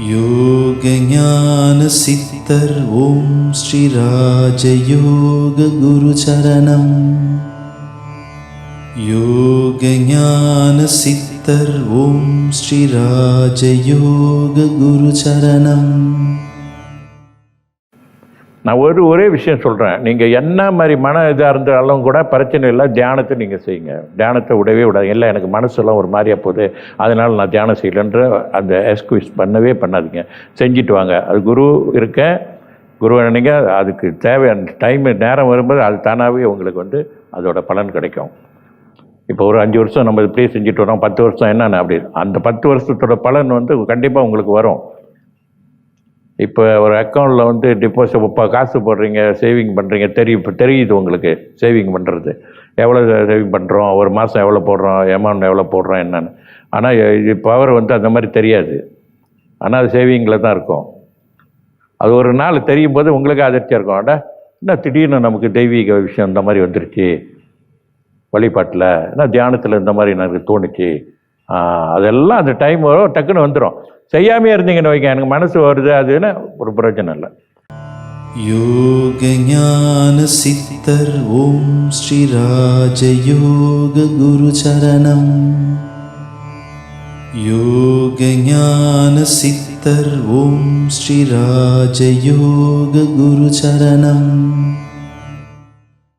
யோக ஞான சித்தர் ஓம் ஸ்ரீ ராஜயோக குரு சரணம். யோக ஞான சித்தர் ஓம் ஸ்ரீ ராஜயோக குரு சரணம். நான் ஒரே விஷயம் சொல்கிறேன். நீங்கள் என்ன மாதிரி மன இதாக இருந்தாலும் கூட பிரச்சனை இல்லை, தியானத்தை நீங்கள் செய்யுங்க. தியானத்தை விடவே விடாது. இல்லை எனக்கு மனசெல்லாம் ஒரு மாதிரியாக போகுது, அதனால் நான் தியானம் செய்யலைன்ற அந்த எக்ஸ்கியூஸ் பண்ணவே பண்ணாதீங்க. செஞ்சுட்டு வாங்க. அது குரு இருக்கேன், குரு நினைங்க. அதுக்கு தேவையான நேரம் வரும்போது அது தானாகவே உங்களுக்கு அதோட பலன் கிடைக்கும். இப்போ ஒரு 5 வருஷம் நம்ம இப்படியே செஞ்சுட்டு வரோம், 10 வருஷம் என்னென்ன அப்படி அந்த 10 வருஷத்தோட பலன் கண்டிப்பாக உங்களுக்கு வரும். இப்போ ஒரு அக்கௌண்ட்டில் டிபாசிட் இப்போ காசு போடுறீங்க, சேவிங் பண்ணுறீங்க, தெரியுது உங்களுக்கு சேவிங் பண்ணுறது. எவ்வளோ சேவிங் பண்ணுறோம், ஒரு மாதம் எவ்வளோ போடுறோம், அமௌண்ட் எவ்வளோ போடுறோம் என்னென்னு. ஆனால் இது பவர் அந்த மாதிரி தெரியாது. ஆனால் அது சேவிங்கில் தான் இருக்கும். அது ஒரு நாள் தெரியும் போது உங்களுக்கு அதிர்ச்சியாக இருக்கும். என்ன திடீர்னு நமக்கு தெய்வீக விஷயம் இந்த மாதிரி வந்துருச்சு, வழிபாட்டில் என்ன தியானத்தில் இந்த மாதிரி எனக்கு தோணுச்சு. அதெல்லாம் அந்த டைம் வரும், டக்குன்னு வந்துடும். செய்யாமே இருந்தீங்கன்னு வைக்க, எனக்கு மனசு வருது, அதுன்னு ஒரு பிரயோஜனம் இல்லை. யோக ஞான சித்தர் ஓம் ஸ்ரீ ராஜயோக குரு சரணம். யோக ஞான சித்தர் ஓம் ஸ்ரீ ராஜயோக குரு சரணம்.